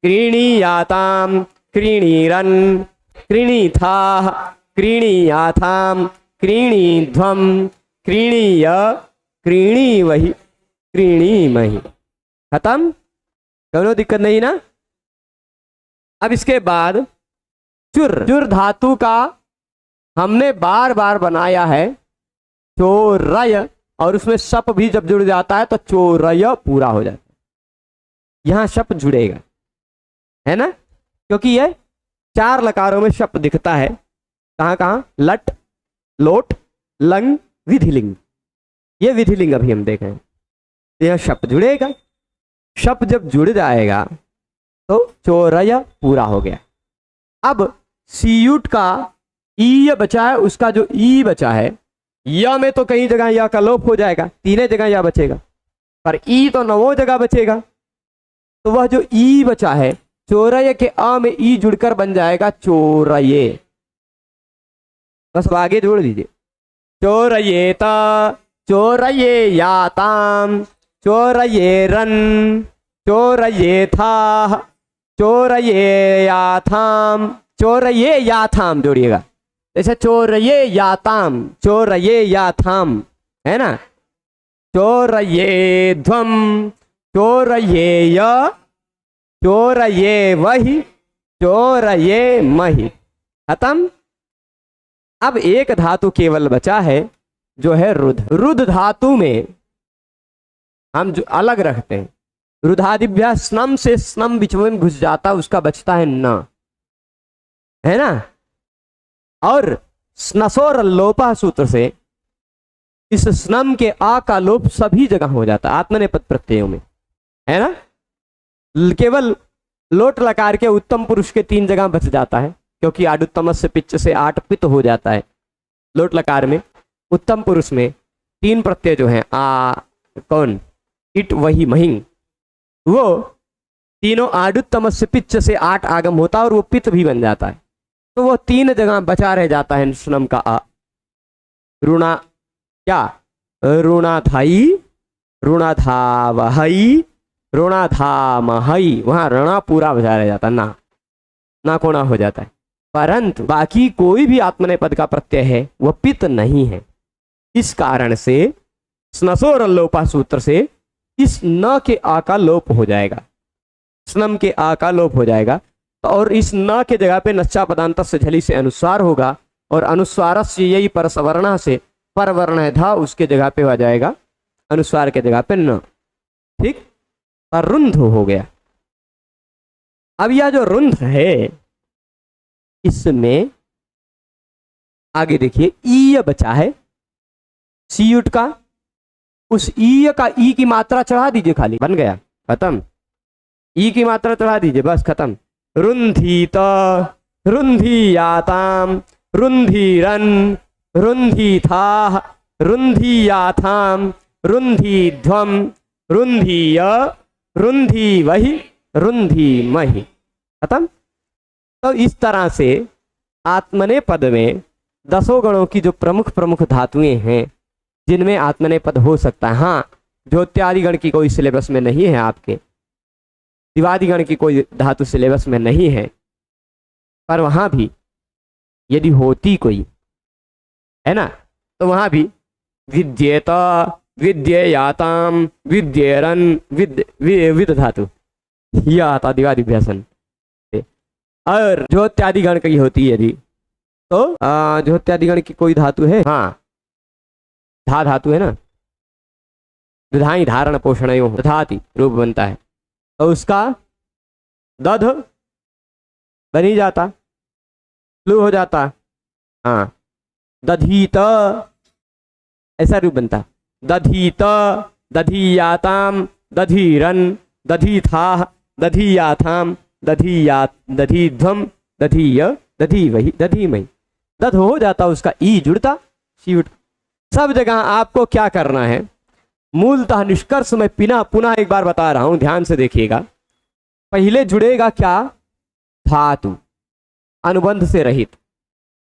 क्रीणीयाताम क्रीणीरन क्रीणीथाः क्रीणीयाथाम क्रीणीध्वम क्रीणीय क्रीणीवहि क्रीणीमहि। खत्म, दोनों दिक्कत नहीं ना। अब इसके बाद चुर धातु का हमने बार बार बनाया है चोरय, और उसमें शप भी जब जुड़ जाता है तो चोरय पूरा हो जाता है, यहां शप जुड़ेगा, है ना, क्योंकि यह चार लकारों में शप दिखता है। कहां कहां, लट लोट लंग विधिलिंग, ये विधिलिंग अभी हम देख रहे हैं, यह शप जुड़ेगा। शप जब जुड़ जाएगा तो चोरय पूरा हो गया। अब सीयुट का ई बचा है, उसका जो ई बचा है या में तो कई जगह या का लोप हो जाएगा, तीनों जगह या बचेगा, पर ई तो नवों जगह बचेगा। तो वह जो ई बचा है चोरय के आ में ई जुड़कर बन जाएगा चोरये, बस अब आगे जोड़ दीजिए। चोरयेत, चोरयेयाताम, चोरयेरन, चोरयेथा, चोरयेयाथाम, चोरयेयाथाम जोड़िएगा। जैसे चोरयेयाताम, चोरयेयाथाम है ना। चोरयेध्वम, चोरयेय, चोरयेवहि, चोरयेमहि। खत्म। अब एक धातु केवल बचा है जो है रुध। रुध धातु में हम जो अलग रखते हैं, रुधादिभ्या स्नम से स्नम बीच में घुस जाता, उसका बचता है न, है ना। और स्नसोर लोपा सूत्र से इस स्नम के आ का लोप सभी जगह हो जाता है आत्मनेपद प्रत्ययों में, है ना। केवल लोट लकार के उत्तम पुरुष के 3 जगह बच जाता है, क्योंकि आडुत्तम से पिच से 8 पित हो जाता है लोट लकार में। उत्तम पुरुष में 3 प्रत्यय जो हैं आ, कौन, इट, वही, महिंग, वो तीनों आडुत्तम से पिच से 8 आगम होता है और वो पित भी बन जाता है। तो वो 3 जगह बचा रह जाता है स्नम का आ। ऋणा क्या, ऋणाधाई, ऋणाधावहई, ऋणाधामहई, वहां ऋणा पूरा बचा रह जाता, ना कोना हो जाता है। परंतु बाकी कोई भी आत्मनेपद का प्रत्यय है वह पित नहीं है। इस कारण से स्नसोर लोपा सूत्र से इस न के आ का लोप हो जाएगा, स्नम के आ का लोप हो जाएगा। और इस न के जगह पे नच्चा पदांत से झली से अनुस्वार होगा, और अनुस्वार से यही परसवर्ण से परवर्ण है धा, उसके जगह पे आ जाएगा अनुस्वार के जगह पे न। ठीक, और रुंध हो गया। अब यह जो रुंध है इसमें आगे देखिए ई बचा है सीयुट का, उस ई का ई की मात्रा चढ़ा दीजिए, खाली बन गया, खत्म। ई की मात्रा चढ़ा दीजिए, बस खत्म। रुंधीत, रुंधीयाताम, रुंधीरन, रुंधीथा, रुंधीयाथाम, रुंधीध्वम, रुंधीय, रुंधीवहि, रुंधीमहि। खत्म। तो इस तरह से आत्मनेपद में 10 गणों की जो प्रमुख प्रमुख धातुएं हैं जिनमें आत्मनेपद हो सकता है। हाँ, ज्योत्यादि गण की कोई सिलेबस में नहीं है, आपके दिवादि गण की कोई धातु सिलेबस में नहीं है, पर वहां भी यदि होती कोई, है ना, तो वहां भी विद्येत, विद्येयाताम, विद्येरन, विद धातु यह आता दिवादिभ्यासन। और ज्योत्यादि गण की होती है यदि, तो ज्योत्यादि गण की कोई धातु है, हाँ धा धातु है ना, दुधाई धारण पोषणयो दधाति रूप बनता है, तो उसका दध बनी जाता, लू हो जाता, हाँ दधीत ऐसा रूप बनता। दधीत, दधीयाताम, दधीरन, दधीथा, दधीयाथाम, दधीध्वम, दधीय, दधीवहि, दधीमहि। दध हो जाता, उसका ई जुड़ता, सी उठ। सब जगह आपको क्या करना है, मूलतः निष्कर्ष में पुनः एक बार बता रहा हूं, ध्यान से देखिएगा। पहले जुड़ेगा क्या, धातु अनुबंध से रहित,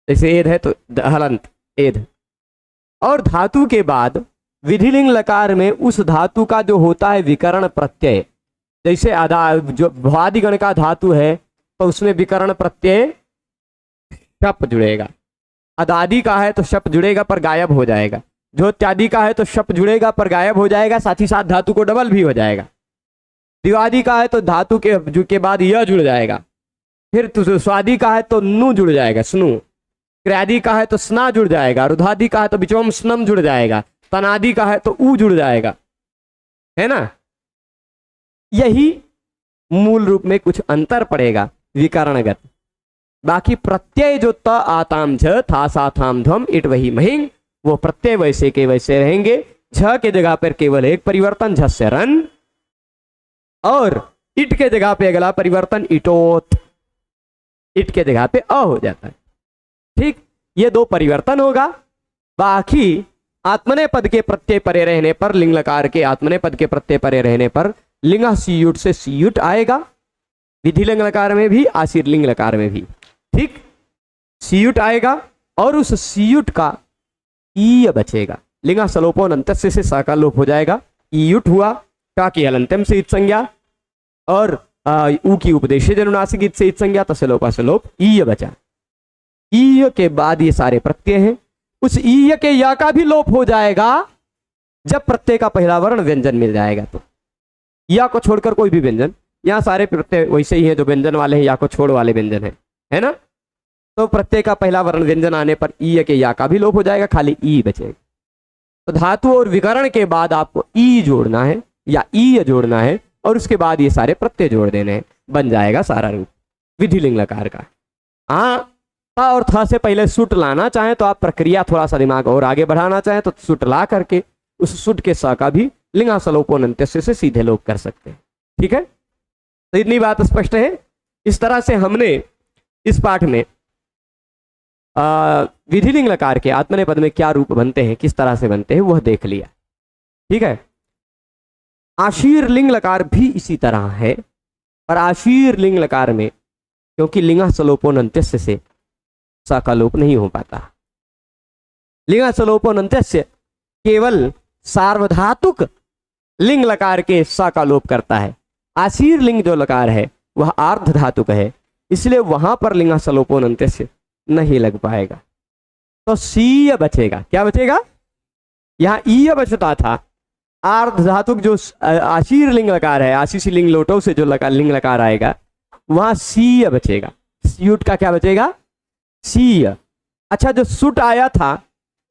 जैसे एध है तो हलंत एध, और धातु के बाद विधिलिंग लकार में उस धातु का जो होता है विकर्ण प्रत्यय, जैसे जो भवादिगण का धातु है तो उसमें विकर्ण प्रत्यय शप जुड़ेगा, अदादि का है तो शप जुड़ेगा पर गायब हो जाएगा, ज्योत्यादि का है तो शप जुड़ेगा पर गायब हो जाएगा, साथ ही साथ धातु को डबल भी हो जाएगा। दिवादि का है तो धातु के बाद यह जुड़ जाएगा, फिर स्वादि का है तो नु जुड़ जाएगा, स्नु, क्रियादि का है तो स्ना जुड़ जाएगा, रुधादि का है तो बिचवम स्नम जुड़ जाएगा, तनादि का है तो ऊ जुड़ जाएगा, है ना। यही मूल रूप में कुछ अंतर पड़ेगा विकरणगत। बाकी प्रत्यय जो त आताम झ था सा थाम ध्वम इट वही महिंग, वो प्रत्यय वैसे के वैसे रहेंगे। झ के जगह पर केवल एक परिवर्तन, झ से रन, और इट के जगह पे अगला परिवर्तन इटोत, इट के जगह पे अ हो जाता है। ठीक, ये 2 परिवर्तन होगा। बाकी आत्मने पद के प्रत्यय परे रहने पर, लिंग लकार के आत्मने पद के प्रत्यय परे रहने पर लिंगा सीयुट से सीयुट आएगा, विधि लिंग लकार में भी, आशीर लिंग लकार में भी। ठीक, सीयुट आएगा, और उस सीयुट का ईय बचेगा। लिंगा सलोपोन अंत्यस्य से सा का लोप हो जाएगा, ईयुट हुआ, का की हलंत्यम से इत संज्ञा और ऊ की उपदेश जनुनासिक इत से इत संज्ञा, तस्य लोपा से लोप, ईय बचा। ईय के बाद ये सारे प्रत्यय हैं, उस ईय के या का भी लोप हो जाएगा जब प्रत्यय का पहला वर्ण व्यंजन मिल जाएगा। तो या को छोड़कर कोई भी व्यंजन, यहाँ सारे प्रत्यय वैसे ही हैं जो व्यंजन वाले हैं, या को छोड़ वाले व्यंजन है ना। तो प्रत्यय का पहला वर्ण व्यंजन आने पर ईय के या का भी लोप हो जाएगा, खाली ई बचेगा। तो धातु और विकर्ण के बाद आपको ई जोड़ना है या ईय जोड़ना है और उसके बाद ये सारे प्रत्यय जोड़ देने हैं, बन जाएगा सारा रूप विधिलिंग लकार का। हाँ, ता और था से पहले सुट लाना चाहें तो आप प्रक्रिया थोड़ा सा दिमाग और आगे बढ़ाना चाहें तो सुट ला करके उस सुट के सा का भी लिंगा सलोपोन अंत्यस्य से सीधे लोप कर सकते हैं। ठीक है, तो इतनी बात स्पष्ट है। इस तरह से हमने इस पाठ में विधिलिंग लकार के आत्मनेपद में क्या रूप बनते हैं, किस तरह से बनते हैं, वह देख लिया। ठीक है, आशीर लिंग लकार भी इसी तरह है, और आशीर लिंग लकार में क्योंकि लिंगा सलोपोन अंत्यस्य से सा का लोप नहीं हो पाता, लिंगा सलोपोन अंत्यस्य केवल सार्वधातुक लिंग लकार के सा का लोप करता है। आशीर लिंग जो लकार है वह आर्ध धातुक है, इसलिए वहां पर लिंगा सलोपोन अंत्यस्य नहीं लग पाएगा, तो सीय बचेगा। क्या बचेगा? यहां ईय बचता था, आर्ध धातुक जो आशीर लिंग लकार है, आशीषी लिंग लोटो से जो लिंग लकार आएगा वहां सीय बचेगा। सीयुट का क्या बचेगा? सीय। अच्छा, जो सुट आया था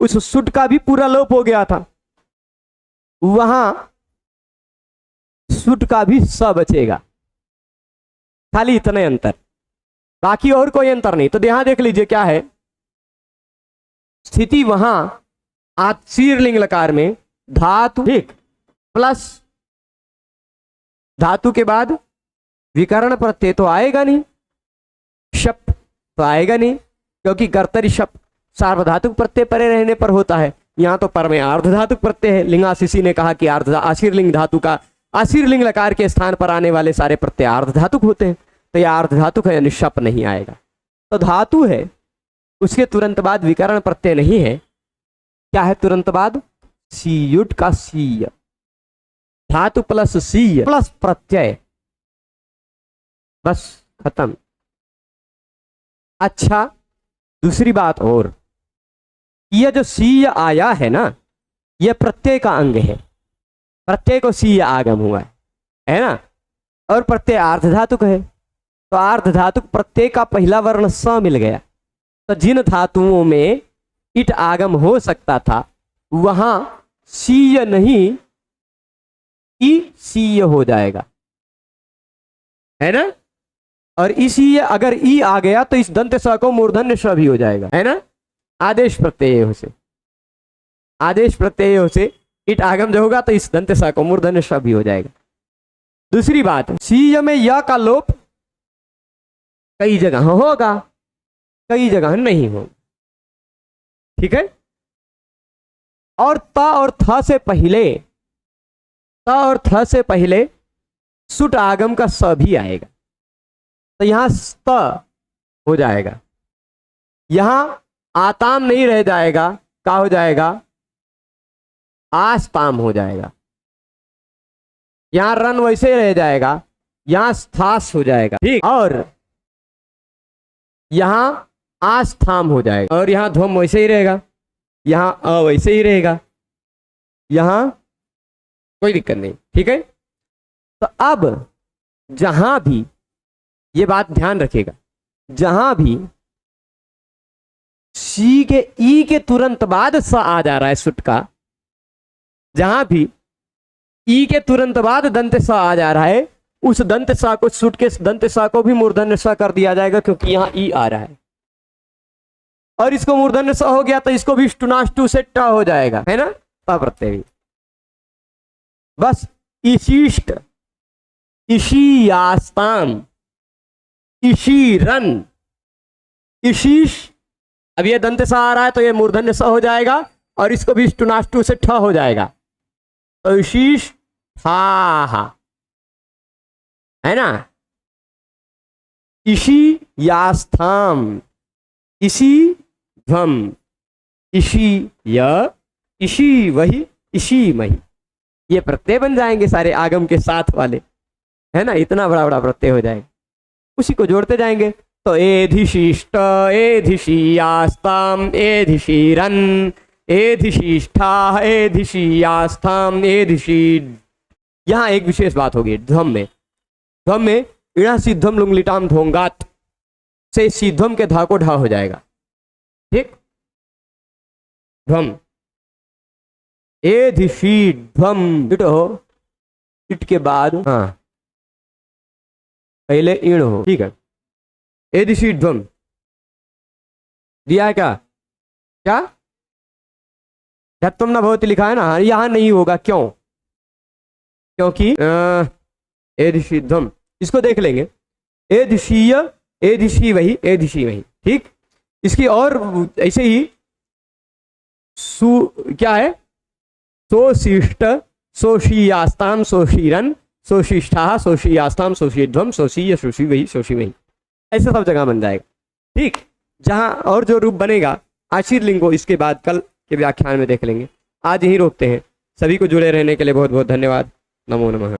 उस सुट का भी पूरा लोप हो गया था, वहां सुट का भी स बचेगा, खाली इतने अंतर, बाकी और कोई अंतर नहीं। तो यहां देख लीजिए क्या है स्थिति। वहां आशीर लिंग लकार में धातु ठीक प्लस धातु के बाद विकर्ण प्रत्यय तो आएगा नहीं, शप तो आएगा नहीं, क्योंकि कर्तरी शप सार्वधातुक प्रत्यय परे रहने पर होता है। यहां तो पर में आर्धधातुक प्रत्यय है। लिंगाशीषी ने कहा कि आशीर लिंग धातु का आशीर लिंग लकार के स्थान पर आने वाले सारे प्रत्यय आर्धधातुक होते हैं, तो यह आर्धधातुक है यानी शप नहीं आएगा। तो धातु है, उसके तुरंत बाद विकर्ण प्रत्यय नहीं है। क्या है तुरंत बाद? सीयुट का सीय, धातु प्लस सीय प्लस प्रत्यय, बस खत्म। अच्छा, दूसरी बात और, यह जो सीय आया है ना, यह प्रत्यय का अंग है, प्रत्यय को सीय आगम हुआ है ना, और प्रत्यय आर्धधातुक है, तो आर्धधातुक प्रत्यय का पहला वर्ण स मिल गया। तो जिन धातुओं में इट आगम हो सकता था वहां सीय नहीं ई सीय हो जाएगा, है ना। और इसी अगर ई आ गया तो इस दंत स को मूर्धन्य स भी हो जाएगा, है ना। आदेश प्रत्यय से, आदेश प्रत्यय से इट आगम जो होगा तो इस दंत स को मूर्धन्य स भी हो जाएगा। दूसरी बात, सीय में य का लोप कई जगह होगा, कई जगह नहीं होगा। ठीक है, और त और थ से पहले, त और थ से पहले सुट आगम का स भी आएगा, तो यहां स्त हो जाएगा, यहां आताम नहीं रह जाएगा, क्या हो जाएगा? आस्ताम हो जाएगा। यहां रन वैसे रह जाएगा, यहां स्थास हो जाएगा, ठीक, और यहां आस्थाम हो जाएगा, और यहां ध्वम वैसे ही रहेगा, यहां अ वैसे ही रहेगा, यहां कोई दिक्कत नहीं। ठीक है, तो अब जहां भी, ये बात ध्यान रखिएगा, जहां भी सी के ई के तुरंत बाद स आ जा रहा है सुट का, जहां भी ई के तुरंत बाद दंत स आ जा रहा है, उस दंत सा को, सुट के दंत सा को भी मूर्धन्य स कर दिया जाएगा, क्योंकि यहां ई आ रहा है, और इसको मूर्धन्य स हो गया तो इसको भी टू से ट हो जाएगा, है ना। प्रत्यय भी बस इशिष्ट, इशियास्ताम, इशीरन, इशीश, अब ये दंत सा आ रहा है तो ये मूर्धन्य स हो जाएगा, और इसको भी टू से ठ हो जाएगा, तो इशीश हा, है ना। इशी यास्थाम, इसी ध्वम, इशी य, इशी वही, इशी मही, ये प्रत्यय बन जाएंगे सारे आगम के साथ वाले, है ना, इतना बड़ा बड़ा प्रत्यय हो जाएगा। उसी को जोड़ते जाएंगे तो एधिशिष्ट, एधिशीयास्ताम, एधिशीरन, एधिशिष्ठा, एधिशीयास्थाम, एधिशी। यहाँ एक विशेष बात होगी ध्वम में। ध्वम में इणा सिद्धम लुंगलिटाम ध्वंगात से सिद्धम के धा को ढा हो जाएगा, ठीक। ध्वम एधिशी ध्वम, इट हो, इट के बाद हाँ पहले इण हो, ठीक है। एधिशी ध्वम दिया है क्या? क्या धत्वम न भवति लिखा है ना, यहां नहीं होगा, क्यों? क्योंकि एधिशी ध्वम, इसको देख लेंगे। एधिशीय, एधिशी वही, एधिशी वही, ठीक। इसकी और ऐसे ही क्या है, सोशिष्ट, सोशीयास्ताम, सोशीरन, सोशिष्ठा, सोशीयास्ताम, सोशीध्वम, सोशीय, सोशी वही, सोशी वही, ऐसे सब जगह बन जाएगा, ठीक। जहां और जो रूप बनेगा आशीर लिंग को इसके बाद कल के व्याख्यान में देख लेंगे। आज यहीं रोकते हैं। सभी को जुड़े रहने के लिए बहुत बहुत धन्यवाद। नमो नमः।